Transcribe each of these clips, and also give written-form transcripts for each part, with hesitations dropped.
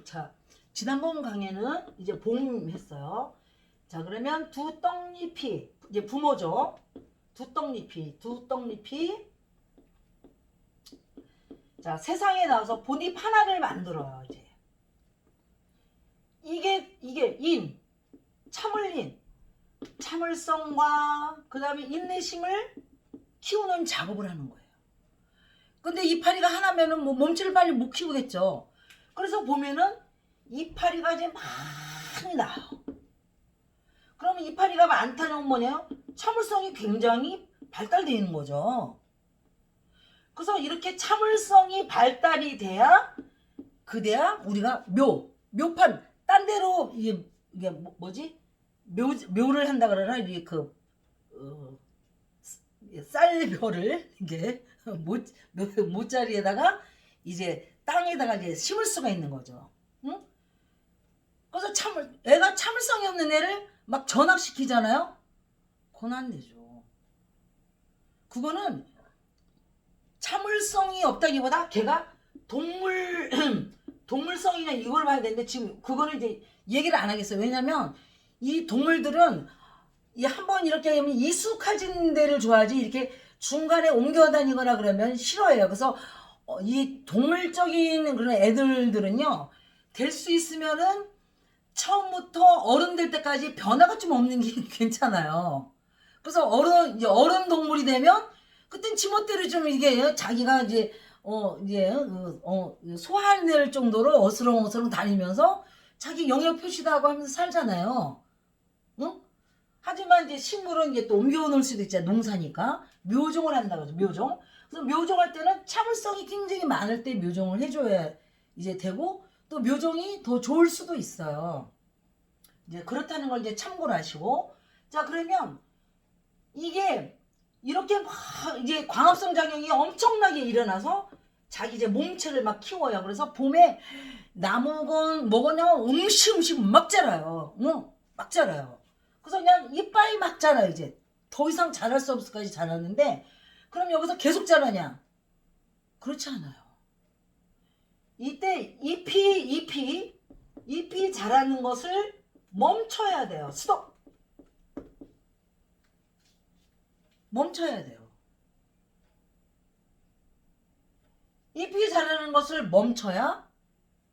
자, 지난번 강의는 이제 봄 했어요. 자, 그러면 두 떡잎이 이제 부모죠. 두 떡잎이 자, 세상에 나와서 본잎 하나를 만들어요. 이제 이게 참을인, 참을성과 그 다음에 인내심을 키우는 작업을 하는 거예요. 근데 이파리가 하나면은 뭐 몸집을 빨리 못 키우겠죠. 그래서 보면은 이파리가 이제 많이 나요. 그러면 이파리가 많다는 건 뭐냐? 참을성이 굉장히 발달되어 있는 거죠. 그래서 이렇게 참을성이 발달이 돼야 그래야 우리가 묘판 딴 데로 이게 뭐지? 묘를 한다 그러나 이게 쌀묘를 이게 모짜리에다가 이제 땅에다가 이제 심을 수가 있는 거죠. 응? 그래서 애가 참을성이 없는 애를 막 전학시키잖아요. 그건 안 되죠. 그거는 참을성이 없다기보다 걔가 동물성이냐 이걸 봐야 되는데 지금 그거는 이제 얘기를 안 하겠어요. 왜냐면 이 동물들은 한번 이렇게 하면 익숙해진 데를 좋아하지 이렇게 중간에 옮겨 다니거나 그러면 싫어해요. 그래서 이 동물적인 그런 애들들은요 될 수 있으면은 처음부터 어른 될 때까지 변화가 좀 없는 게 괜찮아요. 그래서 어른 동물이 되면 그땐 지멋대로 좀 이게 자기가 이제 소화낼 정도로 어스렁어스렁 다니면서 자기 영역 표시도 하고 하면서 살잖아요. 응? 하지만 이제 식물은 이제 또 옮겨 놓을 수도 있잖아요. 농사니까 묘종을 한다 그러죠. 묘종. 그래서 묘종할 때는 참을성이 굉장히 많을 때 묘종을 해줘야 이제 되고 또 묘종이 더 좋을 수도 있어요. 이제 그렇다는 걸 이제 참고를 하시고 자 그러면 이게 이렇게 막 이제 광합성 작용이 엄청나게 일어나서 자기 이제 몸체를 막 키워요. 그래서 봄에 나무건 뭐거냐면 음식 막 자라요. 응? 막 자라요. 그래서 그냥 이빨이 막 자라요. 이제 더 이상 자랄 수 없을까지 자랐는데 그럼 여기서 계속 자라냐? 그렇지 않아요. 이때 잎이 자라는 것을 멈춰야 돼요. 스톱. 멈춰야 돼요. 잎이 자라는 것을 멈춰야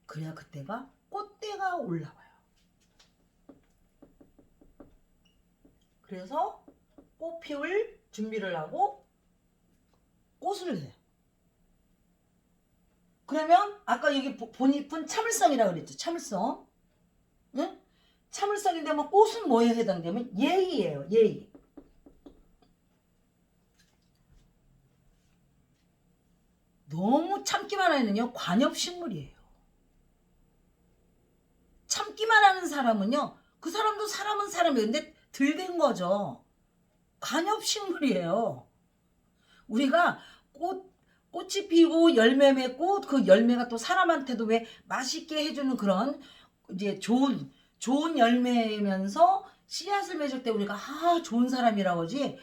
그래야 그때가 꽃대가 올라와요. 그래서 꽃 피울 준비를 하고 꽃을 내요. 그러면 아까 여기 본잎은 참을성이라고 그랬죠. 참을성. 응? 참을성인데 뭐 꽃은 뭐에 해당되면 예의예요. 예의. 너무 참기만 하면요 관엽식물이에요. 참기만 하는 사람은요 그 사람도 사람은 사람이었는데 들된 거죠. 관엽식물이에요. 우리가 꽃이 피고 열매 맺고 그 열매가 또 사람한테도 왜 맛있게 해주는 그런 이제 좋은 열매면서 씨앗을 맺을 때 우리가 좋은 사람이라고 하지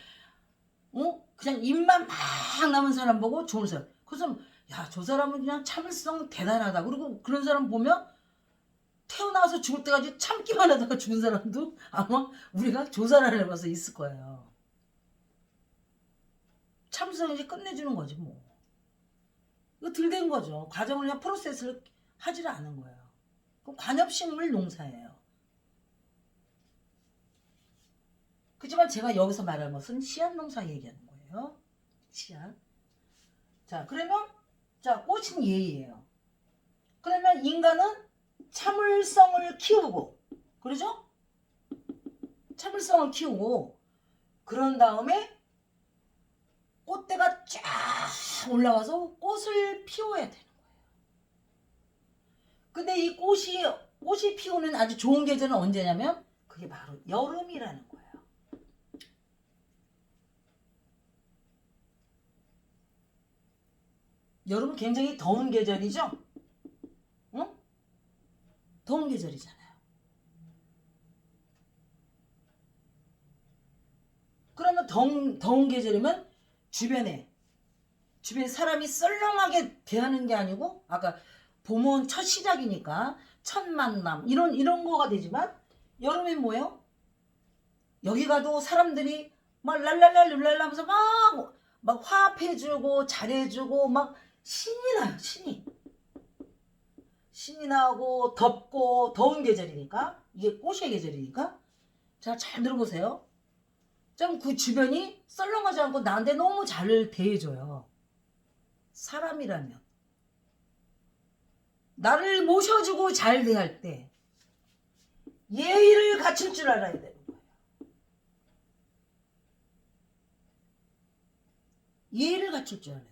그냥 입만 막 남은 사람 보고 좋은 사람 그래서 야 저 사람은 그냥 참을성 대단하다 그리고 그런 사람 보면 태어나서 죽을 때까지 참기만 하다가 죽은 사람도 아마 우리가 조사를 해봐서 있을 거예요. 참을성을 이제 끝내주는 거지 뭐. 이거 들된 거죠. 과정을 그냥 프로세스를 하지를 않은 거예요. 그럼 관엽식물 농사예요. 그렇지만 제가 여기서 말할 것은 씨앗 농사 얘기하는 거예요. 씨앗. 자 그러면 자 꽃은 예의예요. 그러면 인간은 참을성을 키우고 그러죠? 참을성을 키우고 그런 다음에 꽃대가 쫙 올라와서 꽃을 피워야 되는 거예요. 근데 이 꽃이 피우는 아주 좋은 계절은 언제냐면 그게 바로 여름이라는 거예요. 여름은 굉장히 더운 계절이죠? 응? 더운 계절이잖아요. 그러면 더운 계절이면 주변에 사람이 썰렁하게 대하는 게 아니고 아까 봄은 첫 시작이니까 첫 만남 이런 거가 되지만 여름엔 뭐예요? 여기 가도 사람들이 막 랄랄랄 룰랄라 하면서 막 화합해주고 잘해주고 막 신이 나요. 신이 나고 덥고 더운 계절이니까 이게 꽃의 계절이니까 자 잘 들어보세요. 좀 그 주변이 썰렁하지 않고 나한테 너무 잘 대해줘요. 사람이라면 나를 모셔주고 잘 대할 때 예의를 갖출 줄 알아야 되는 거예요. 예의를 갖출 줄 알아요.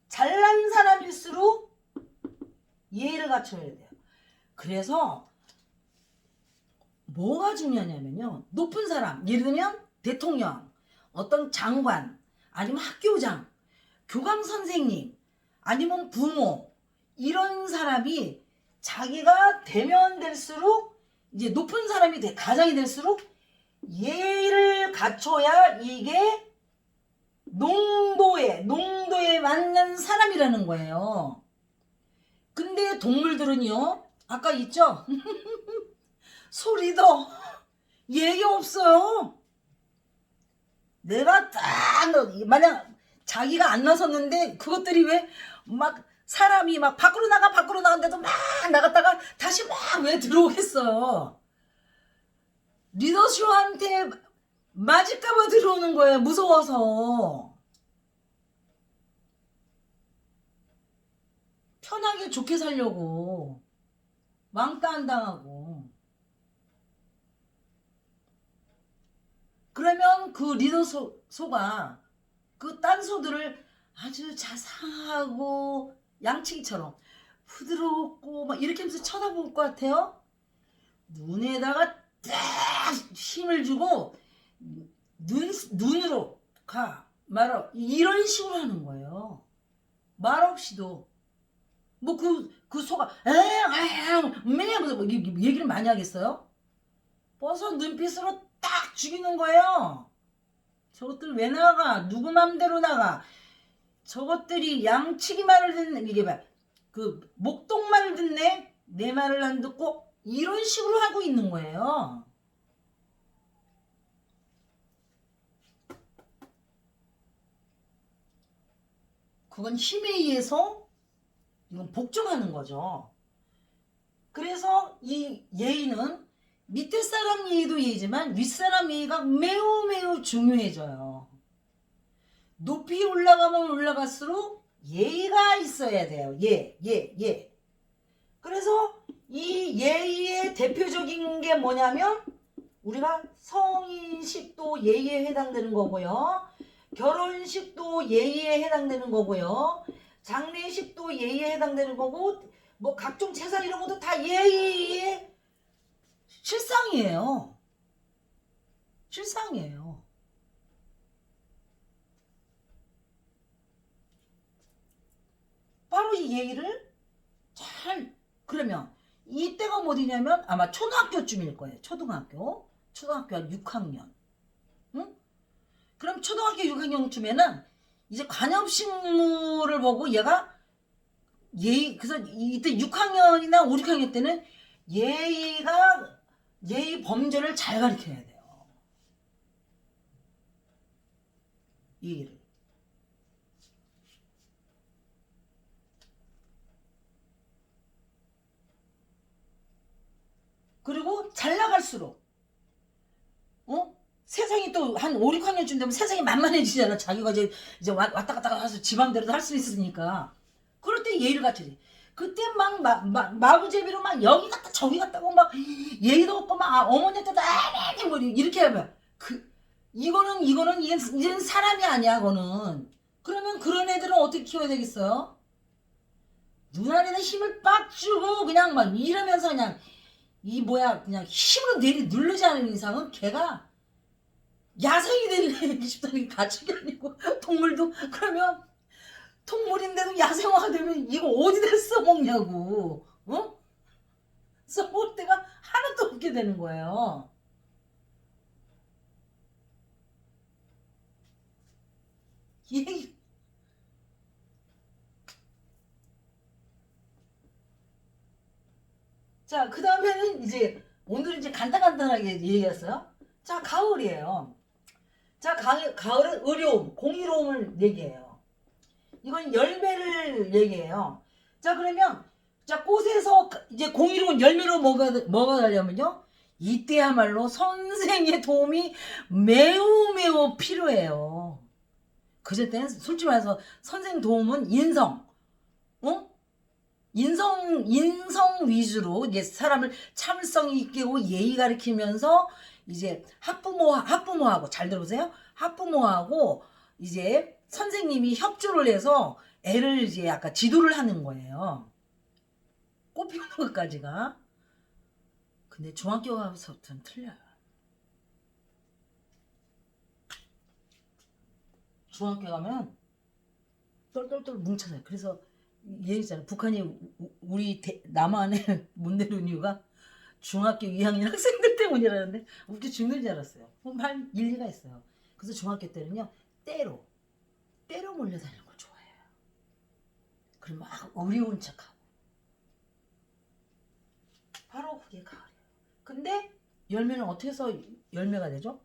잘난 사람일수록 예의를 갖춰야 돼요. 그래서 뭐가 중요하냐면요. 높은 사람, 예를 들면 대통령, 어떤 장관, 아니면 학교장, 교감 선생님, 아니면 부모 이런 사람이 자기가 되면 될수록 이제 높은 사람이 가장이 될수록 예의를 갖춰야 이게 농도에 맞는 사람이라는 거예요. 근데 동물들은요, 아까 있죠? 소리도 예의 없어요. 내가 딱 만약 자기가 안 나섰는데 그것들이 왜 막 사람이 막 밖으로 나간데도 막 나갔다가 다시 막 왜 들어오겠어요. 리더쇼한테 맞을까봐 들어오는 거예요. 무서워서. 편하게 좋게 살려고 왕따 안 당하고. 그러면 그 리더소가 그 딴 소들을 아주 자상하고 양치기처럼 부드럽고 막 이렇게 하면서 쳐다볼 것 같아요. 눈에다가 딱 힘을 주고 눈으로 가 말어 이런 식으로 하는 거예요. 말 없이도 뭐 그 소가 뭐 얘기를 많이 하겠어요? 버섯 눈빛으로 딱 죽이는 거예요. 저것들 왜 나가? 누구 맘대로 나가? 저것들이 양치기 말을 듣네. 이게 봐. 그 목동 말을 듣네. 내 말을 안 듣고 이런 식으로 하고 있는 거예요. 그건 힘에 의해서 이건 복종하는 거죠. 그래서 이 예의는 밑에 사람 예의도 예의지만 윗사람 예의가 매우 중요해져요. 높이 올라가면 올라갈수록 예의가 있어야 돼요. 예. 그래서 이 예의의 대표적인 게 뭐냐면 우리가 성인식도 예의에 해당되는 거고요. 결혼식도 예의에 해당되는 거고요. 장례식도 예의에 해당되는 거고 뭐 각종 제사 이런 것도 다 예의의 실상이에요. 바로 이 예의를 잘 그러면 이때가 어디냐면 아마 초등학교쯤일 거예요. 초등학교 한 6학년. 응? 그럼 초등학교 6학년쯤에는 이제 관엽식물을 보고 얘가 그래서 이때 6학년이나 5, 6학년 때는 예의 범절을 잘 가르쳐야 돼요. 예의를. 그리고 잘 나갈수록 세상이 또 한 5, 6학년쯤 되면 세상이 만만해지잖아. 자기가 이제 왔다 갔다 해서 지방대로도 할 수 있으니까. 그럴 때 예의를 갖춰야지. 그때 막 마구제비로 막 여기 갔다 저기 갔다고 막 예의도 없고 막 어머니한테 뭐 이렇게 하면 이거는 이젠 사람이 아니야. 그거는. 그러면 그런 애들은 어떻게 키워야 되겠어요? 눈알에는 힘을 빡 주고 그냥 막 이러면서 그냥 그냥 힘으로 누르지 않은 이상은 걔가 야생이 되는 싶다는 게 가축이 아니고 동물도 그러면 동물인데도 야생화가 되면 이거 어디다 써먹냐고. 써먹을 데가 하나도 없게 되는 거예요. 자, 그 다음에는 이제 오늘은 이제 간단하게 얘기했어요. 자, 가을이에요. 자, 가을은 의료움, 공의로움을 얘기해요. 이건 열매를 얘기해요. 자, 그러면 자, 꽃에서 이제 공의로운 열매로 뭐가 되려면요. 이때야말로 선생의 도움이 매우 필요해요. 그제 때는 솔직히 말해서 선생 도움은 인성, 어? 인성 위주로 이제 사람을 참을성 있게 하고 예의 가르치면서 이제 학부모하고 잘 들어보세요. 학부모하고 이제 선생님이 협조를 해서 애를 이제 약간 지도를 하는 거예요. 꽃 피우는 것까지가. 근데 중학교 가서부터는 틀려요. 중학교 가면 똘똘똘 뭉쳐서요. 그래서 얘기잖아. 북한이 우리 남한에 못 내려온 이유가 중학교 2학년 학생들 때문이라는데 웃겨 죽는 줄 알았어요. 말 일리가 있어요. 그래서 중학교 때는요. 때로 몰려다니는 걸 좋아해요. 그리고 막 어려운 척하고. 바로 그게 가을이에요. 근데 열매는 어떻게 해서 열매가 되죠?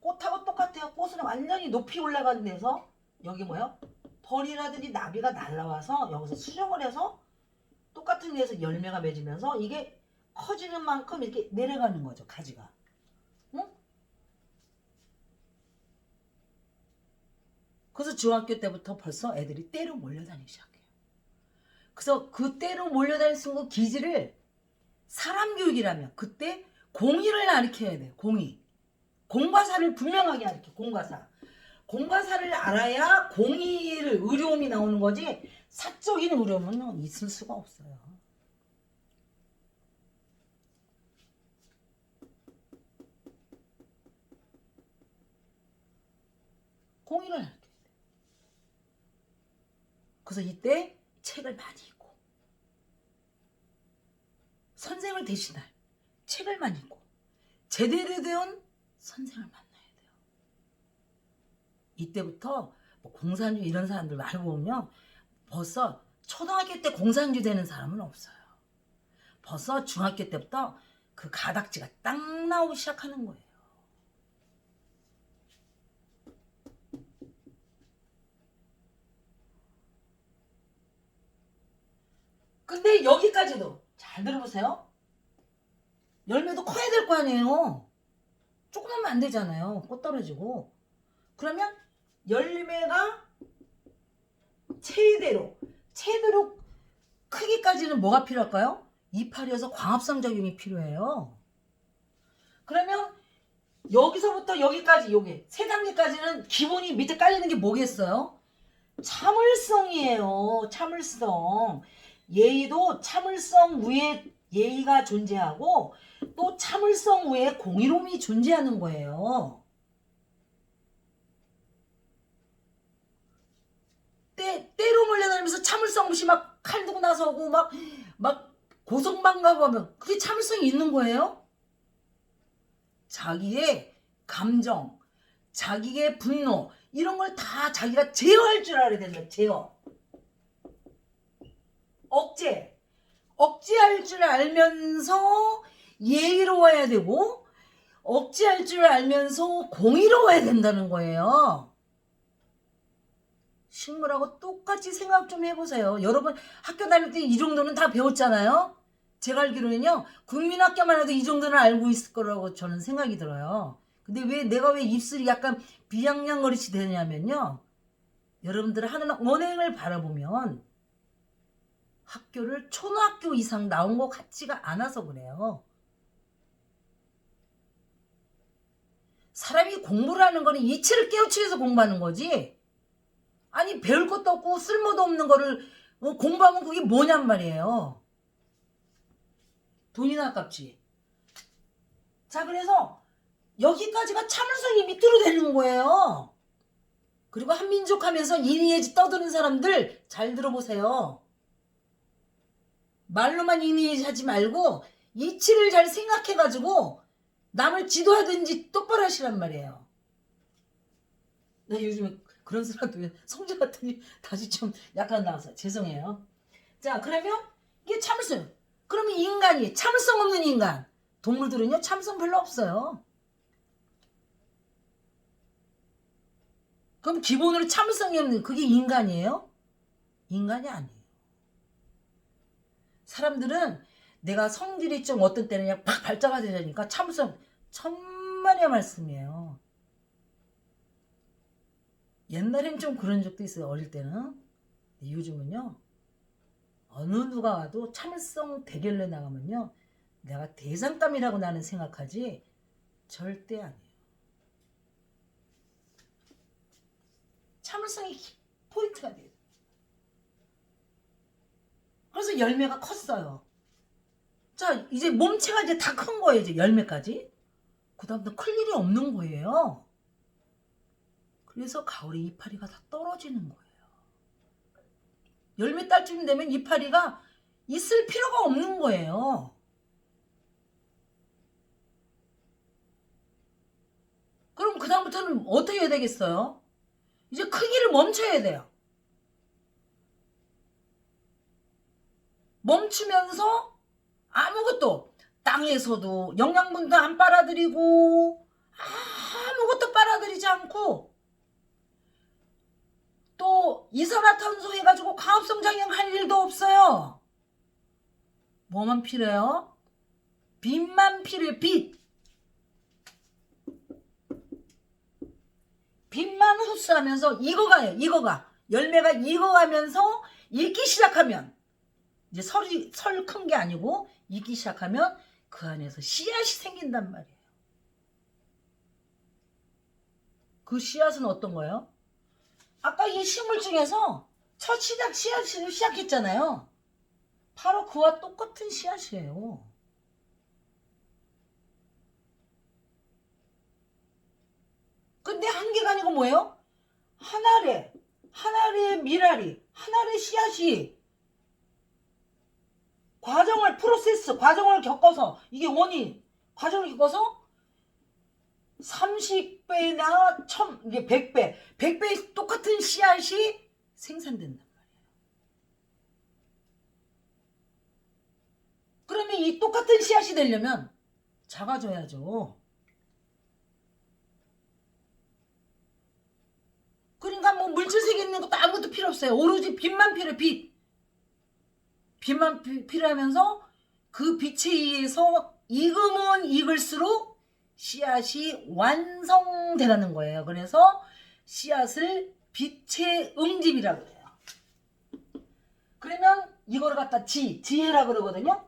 꽃하고 똑같아요. 꽃은 완전히 높이 올라가는 데서 여기 뭐요? 벌이라든지 나비가 날라와서 여기서 수정을 해서 똑같은 데서 열매가 맺으면서 이게 커지는 만큼 이렇게 내려가는 거죠. 가지가. 응? 그래서 중학교 때부터 벌써 애들이 때로 몰려다니기 시작해요. 그래서 그 때로 몰려다닐 수 있는 기질을 사람 교육이라면 그때 공의를 가르쳐야 돼요. 공과 사를 분명하게 가르쳐. 공과 사를 알아야 공의를 의로움이 나오는 거지 사적인 의로움은 있을 수가 없어요. 공의를 가르쳐야 돼. 그래서 이때 책을 많이 읽고 선생을 대신할 책을 많이 읽고 제대로 된 선생을 만나야 돼요. 이때부터 뭐 공산주 이런 사람들 말고 보면 벌써 초등학교 때 공산주 되는 사람은 없어요. 벌써 중학교 때부터 그 가닥지가 딱 나오기 시작하는 거예요. 근데 여기까지도 잘 들어보세요. 열매도 커야 될 거 아니에요. 조금 하면 안 되잖아요. 꽃 떨어지고. 그러면 열매가 최대로 크기까지는 뭐가 필요할까요? 이파리여서 광합성작용이 필요해요. 그러면 여기서부터 여기까지 요게 세 단계까지는 기본이 밑에 깔리는 게 뭐겠어요? 참을성이에요. 참을성. 예의도 참을성 위에 예의가 존재하고 또 참을성 위에 공의로움이 존재하는 거예요. 때로 몰려다니면서 참을성 없이 막 칼 들고 나서고 막 고성방가고 하면 그게 참을성이 있는 거예요? 자기의 감정, 자기의 분노 이런 걸 다 자기가 제어할 줄 알아야 된다. 제어. 억제할 줄 알면서 예의로워야 되고 억제할 줄 알면서 공의로워야 된다는 거예요. 식물하고 똑같이 생각 좀 해보세요. 여러분 학교 다닐 때 이 정도는 다 배웠잖아요. 제가 알기로는요. 국민학교만 해도 이 정도는 알고 있을 거라고 저는 생각이 들어요. 근데 내가 왜 입술이 약간 비양양거리시 되냐면요. 여러분들 하는 언행을 바라보면 학교를 초등학교 이상 나온 것 같지가 않아서 그래요. 사람이 공부를 하는 거는 이치를 깨우치기 위해서 공부하는 거지. 아니 배울 것도 없고 쓸모도 없는 거를 공부하면 그게 뭐냔 말이에요. 돈이나 아깝지. 자, 그래서 여기까지가 참을성이 밑으로 되는 거예요. 그리고 한민족 하면서 이니에지 떠드는 사람들 잘 들어보세요. 말로만 이니에지 하지 말고 이치를 잘 생각해가지고 남을 지도하든지 똑바로 하시란 말이에요. 나 요즘에 그런 사람들 성질 같더니 다시 좀 약간 나와서 죄송해요. 자, 그러면 이게 참을성. 그러면 인간이 참을성 없는 인간. 동물들은요 참을성 별로 없어요. 그럼 기본으로 참을성이 없는 그게 인간이에요? 인간이 아니에요. 사람들은 내가 성질이 좀 어떤 때는 그냥 팍 발작가 되니까 참을성 천만의 말씀이에요. 옛날엔 좀 그런 적도 있어요. 어릴 때는. 요즘은요. 어느 누가 와도 참을성 대결로 나가면요. 내가 대상감이라고 나는 생각하지 절대 아니에요. 참을성이 포인트가 돼요. 그래서 열매가 컸어요. 자, 이제 몸체가 이제 다 큰 거예요. 이제 열매까지. 그 다음부터 클 일이 없는 거예요. 그래서 가을에 이파리가 다 떨어지는 거예요. 열매 딸쯤 되면 이파리가 있을 필요가 없는 거예요. 그럼 그 다음부터는 어떻게 해야 되겠어요? 이제 크기를 멈춰야 돼요. 멈추면서 아무것도 땅에서도 영양분도 안 빨아들이고 아무것도 빨아들이지 않고 또 이산화탄소 해가지고 광합성 작용할 일도 없어요. 뭐만 필요해요? 빛만 필요해요. 빛. 빛만 흡수하면서 익어가요. 익어가. 열매가 익어가면서 익기 시작하면 이제 설 큰 게 아니고 익기 시작하면 그 안에서 씨앗이 생긴단 말이에요. 그 씨앗은 어떤 거예요? 아까 이 식물 중에서 첫 씨앗으로 시작했잖아요. 바로 그와 똑같은 씨앗이에요. 근데 한 개가 아니고 뭐예요? 하나의 미랄이, 하나의 씨앗이 과정을 겪어서 이게 원인, 과정을 겪어서 30배나 100배 똑같은 씨앗이 생산된단 말이에요. 그러면 이 똑같은 씨앗이 되려면 작아져야죠. 그러니까 뭐 물질색이 있는 것도 아무것도 필요 없어요. 오로지 빛만 필요해. 빛만 필요하면서 그 빛에 의해서 익으면 익을수록 씨앗이 완성되라는 거예요. 그래서 씨앗을 빛의 응집이라고 해요. 그러면 이걸 갖다 지혜라 그러거든요.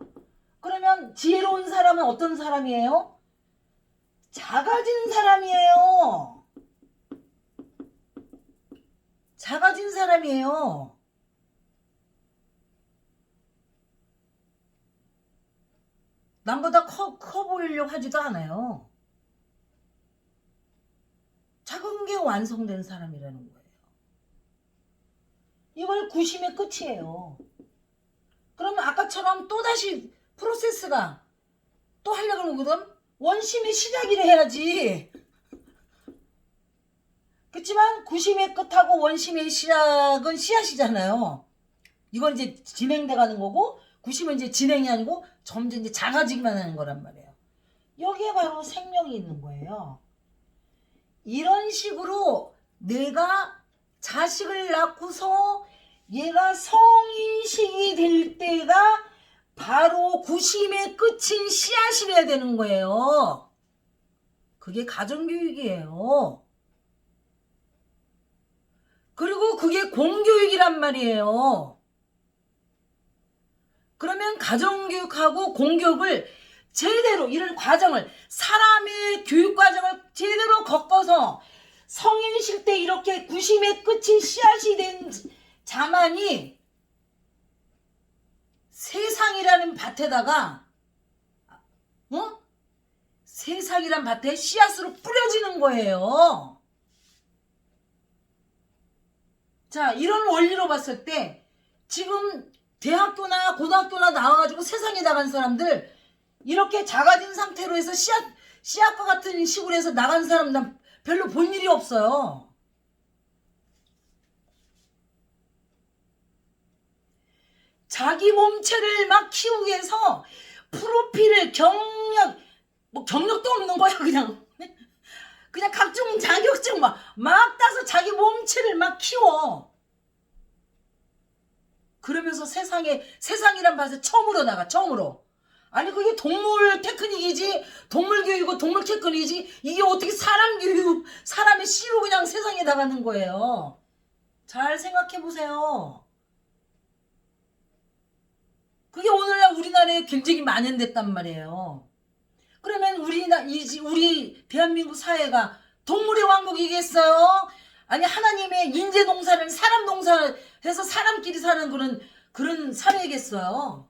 그러면 지혜로운 사람은 어떤 사람이에요? 작아진 사람이에요. 작아진 사람이에요. 남보다 커 보이려고 하지도 않아요. 작은 게 완성된 사람이라는 거예요. 이걸 구심의 끝이에요. 그러면 아까처럼 또다시 프로세스가 또 하려고 그러거든? 원심의 시작이라 해야지. 그렇지만 구심의 끝하고 원심의 시작은 씨앗이잖아요. 이건 이제 진행돼 가는 거고 구심은 이제 진행이 아니고 점점 이제 작아지기만 하는 거란 말이에요. 여기에 바로 생명이 있는 거예요. 이런 식으로 내가 자식을 낳고서 얘가 성인식이 될 때가 바로 구심의 끝인 씨앗이 돼야 되는 거예요. 그게 가정교육이에요. 그리고 그게 공교육이란 말이에요. 그러면 가정교육하고 공교육을 제대로 이런 과정을 사람의 교육 과정을 제대로 겪어서 성인식 때 이렇게 구심의 끝인 씨앗이 된 자만이 세상이라는 밭에다가 세상이란 밭에 씨앗으로 뿌려지는 거예요. 자, 이런 원리로 봤을 때 지금 대학교나 고등학교나 나와가지고 세상에 나간 사람들 이렇게 작아진 상태로 해서 씨앗과 같은 식으로 해서 나간 사람들 별로 본 일이 없어요. 자기 몸체를 막 키우기 위해서 프로필을 뭐 경력도 없는 거야. 그냥 각종 자격증 막 따서 자기 몸체를 막 키워. 그러면서 세상이란 맛에 처음으로 나가. 처음으로. 아니 그게 동물 테크닉이지, 동물 교육이고 동물 테크닉이지, 이게 어떻게 사람 교육, 사람의 씨로 그냥 세상에 나가는 거예요. 잘 생각해 보세요. 그게 오늘날 우리나라에 굉장히 만연됐단 말이에요. 그러면 우리 대한민국 사회가 동물의 왕국이겠어요? 아니 하나님의 인재 농사를 사람 농사해서 사람끼리 사는 그런 사회겠어요?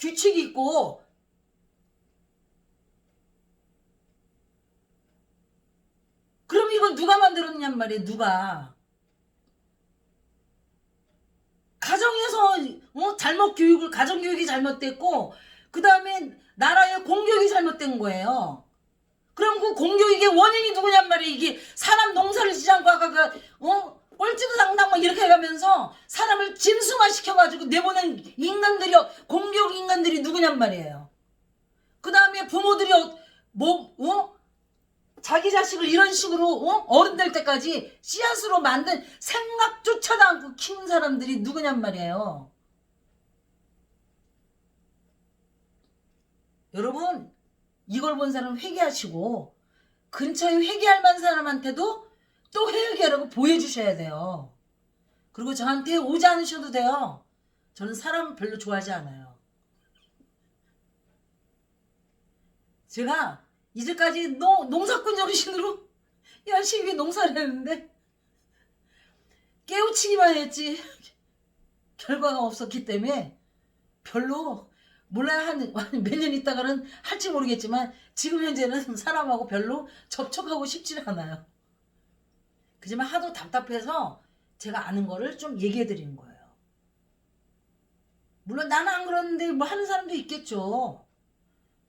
규칙이 있고. 그럼 이건 누가 만들었냔 말이에요. 누가. 가정에서 가정교육이 잘못됐고, 그 다음에 나라의 공교육이 잘못된 거예요. 그럼 그 공교육의 원인이 누구냔 말이에요. 이게 사람 농사를 지지 않고 아까 꼴찌도 당당 막 이렇게 해가면서 사람을 짐승화 시켜가지고 내보낸 공교육 인간들이 누구냔 말이에요. 그 다음에 부모들이 자기 자식을 이런 식으로 어른 될 때까지 씨앗으로 만든 생각조차도 않고 키운 사람들이 누구냔 말이에요. 여러분 이걸 본 사람은 회개하시고, 근처에 회개할 만한 사람한테도 또 회개하라고 보여주셔야 돼요. 그리고 저한테 오지 않으셔도 돼요. 저는 사람 별로 좋아하지 않아요. 제가 이제까지 농사꾼 정신으로 열심히 농사를 했는데 깨우치기만 했지 결과가 없었기 때문에 별로, 몰라요. 한 몇 년 있다가는 할지 모르겠지만 지금 현재는 사람하고 별로 접촉하고 싶지는 않아요. 그지만 하도 답답해서 제가 아는 거를 좀 얘기해 드리는 거예요. 물론 나는 안 그러는데 뭐 하는 사람도 있겠죠.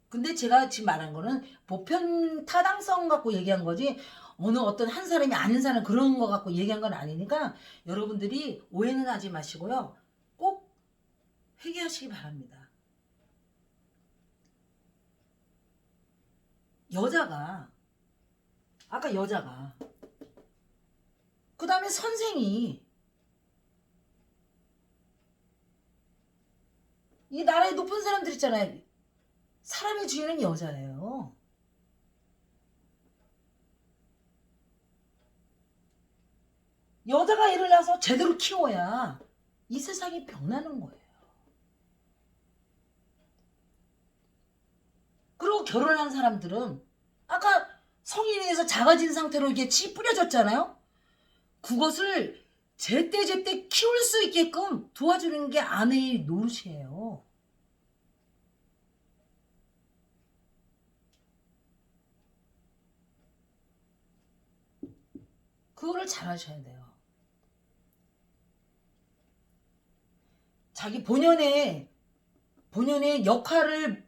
근데 제가 지금 말한 거는 보편 타당성 갖고 얘기한 거지, 어떤 한 사람이 아닌 사람 그런 거 갖고 얘기한 건 아니니까 여러분들이 오해는 하지 마시고요. 꼭 회개하시기 바랍니다. 아까 여자가 그 다음에 선생이, 이 나라에 높은 사람들 있잖아요. 사람의 주인은 여자예요. 여자가 애를 낳아서 제대로 키워야 이 세상이 병나는 거예요. 그리고 결혼한 사람들은 아까 성인이 돼서 작아진 상태로 이게 치 뿌려졌잖아요. 그것을 제때제때 키울 수 있게끔 도와주는 게 아내의 노릇이에요. 그거를 잘 하셔야 돼요. 자기 본연의 역할을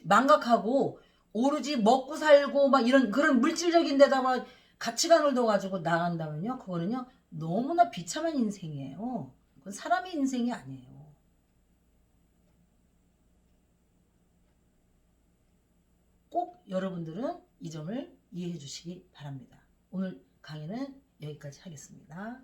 망각하고 오로지 먹고 살고 막 이런 그런 물질적인 데다가 가치관을 둬가지고 나간다면요, 그거는요 너무나 비참한 인생이에요. 그건 사람의 인생이 아니에요. 꼭 여러분들은 이 점을 이해해 주시기 바랍니다. 오늘 강의는 여기까지 하겠습니다.